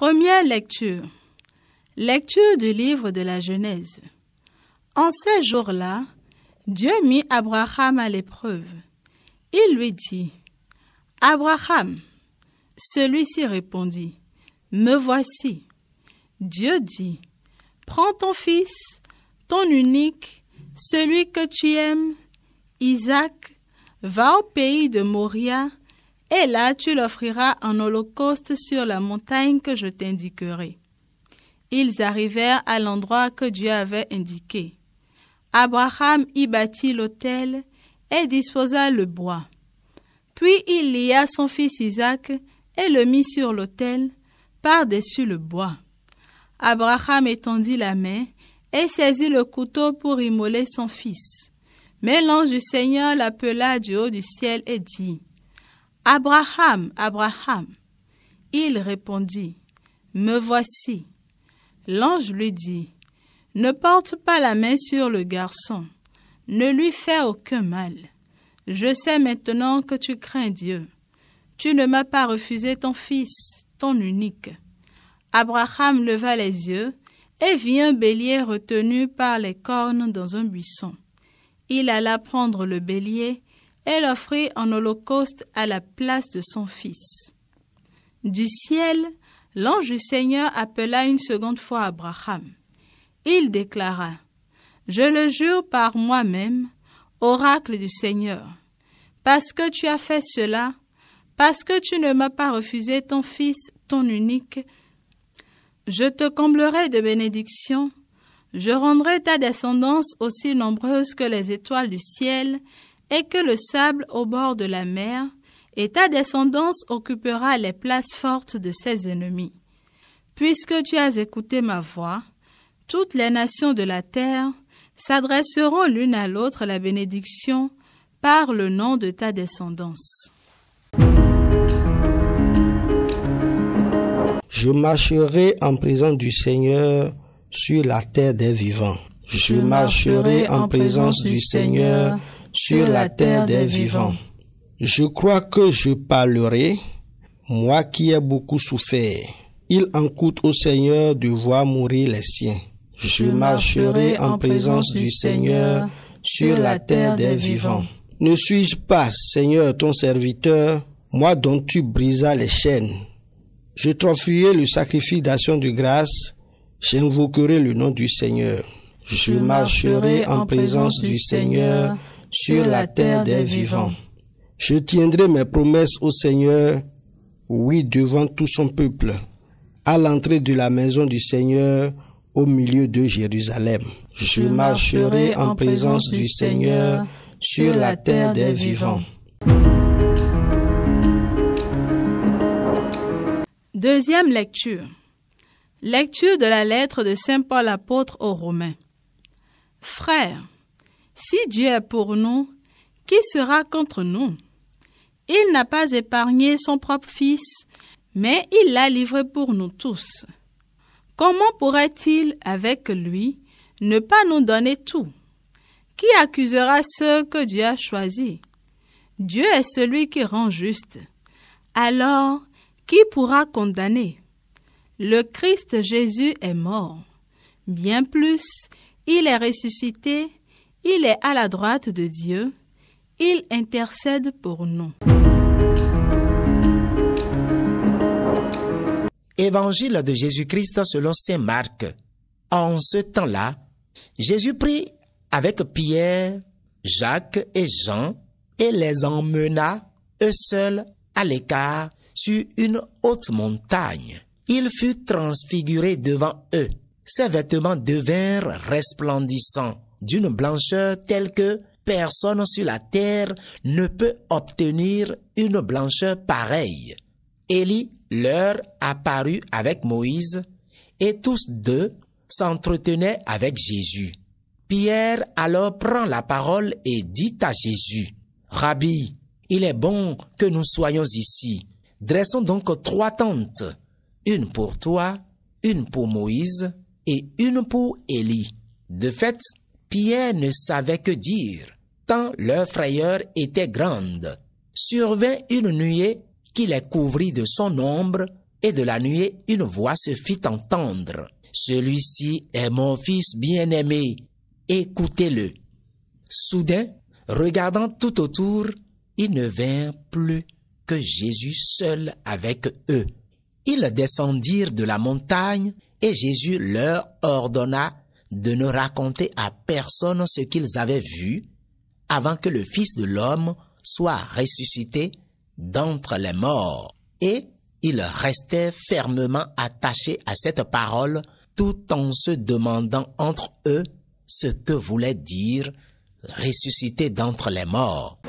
Première lecture. Lecture du livre de la Genèse. En ces jours-là, Dieu mit Abraham à l'épreuve. Il lui dit, « Abraham !» Celui-ci répondit, « Me voici. » Dieu dit, « Prends ton fils, ton unique, celui que tu aimes, Isaac, va au pays de Moria, et là tu l'offriras en holocauste sur la montagne que je t'indiquerai. » Ils arrivèrent à l'endroit que Dieu avait indiqué. Abraham y bâtit l'autel et disposa le bois. Puis il lia son fils Isaac et le mit sur l'autel, par-dessus le bois. Abraham étendit la main et saisit le couteau pour immoler son fils. Mais l'ange du Seigneur l'appela du haut du ciel et dit, « Abraham, Abraham !» Il répondit, « Me voici. » L'ange lui dit, « Ne porte pas la main sur le garçon, ne lui fais aucun mal. Je sais maintenant que tu crains Dieu. Tu ne m'as pas refusé ton fils, ton unique. » Abraham leva les yeux et vit un bélier retenu par les cornes dans un buisson. Il alla prendre le bélier et l'offrit en holocauste à la place de son fils. Du ciel, l'ange du Seigneur appela une seconde fois Abraham. Il déclara, « Je le jure par moi-même, oracle du Seigneur, parce que tu as fait cela, parce que tu ne m'as pas refusé ton fils, ton unique, je te comblerai de bénédictions, je rendrai ta descendance aussi nombreuse que les étoiles du ciel et que le sable au bord de la mer, et ta descendance occupera les places fortes de ses ennemis. Puisque tu as écouté ma voix, toutes les nations de la terre s'adresseront l'une à l'autre la bénédiction par le nom de ta descendance. Je marcherai en présence du Seigneur sur la terre des vivants. Je marcherai en présence du Seigneur sur la terre des vivants. Je crois que je parlerai, moi qui ai beaucoup souffert. Il en coûte au Seigneur de voir mourir les siens. Je marcherai en présence du Seigneur sur la terre des vivants. Ne suis-je pas, Seigneur, ton serviteur, moi dont tu brisas les chaînes? Je t'offrirai le sacrifice d'action de grâce, j'invoquerai le nom du Seigneur. Je marcherai en présence du Seigneur sur la terre des vivants. Je tiendrai mes promesses au Seigneur, oui, devant tout son peuple, à l'entrée de la maison du Seigneur, au milieu de Jérusalem. Je marcherai en présence du Seigneur sur la terre des vivants. Deuxième lecture. Lecture de la lettre de Saint Paul apôtre aux Romains. Frères, si Dieu est pour nous, qui sera contre nous? Il n'a pas épargné son propre Fils, mais il l'a livré pour nous tous. Comment pourrait-il, avec lui, ne pas nous donner tout? Qui accusera ceux que Dieu a choisis? Dieu est celui qui rend juste. Alors, qui pourra condamner? Le Christ Jésus est mort. Bien plus, il est ressuscité, il est à la droite de Dieu, il intercède pour nous. Évangile de Jésus-Christ selon saint Marc. En ce temps-là, Jésus prit avec Pierre, Jacques et Jean et les emmena, eux seuls, à l'écart, sur une haute montagne. Il fut transfiguré devant eux. Ses vêtements devinrent resplendissants, d'une blancheur telle que personne sur la terre ne peut obtenir une blancheur pareille. Élie leur apparut avec Moïse, et tous deux s'entretenaient avec Jésus. Pierre alors prend la parole et dit à Jésus, « Rabbi, il est bon que nous soyons ici. Dressons donc 3 tentes, une pour toi, une pour Moïse et une pour Élie. » De fait, Pierre ne savait que dire, tant leur frayeur était grande. Survint une nuée qui les couvrit de son ombre, Et de la nuée, une voix se fit entendre. Celui-ci est mon fils bien-aimé, écoutez-le. Soudain, regardant tout autour, il ne vint plus que Jésus seul avec eux. Ils descendirent de la montagne et Jésus leur ordonna de ne raconter à personne ce qu'ils avaient vu avant que le Fils de l'homme soit ressuscité d'entre les morts. Et ils restaient fermement attachés à cette parole tout en se demandant entre eux ce que voulait dire ressuscité d'entre les morts.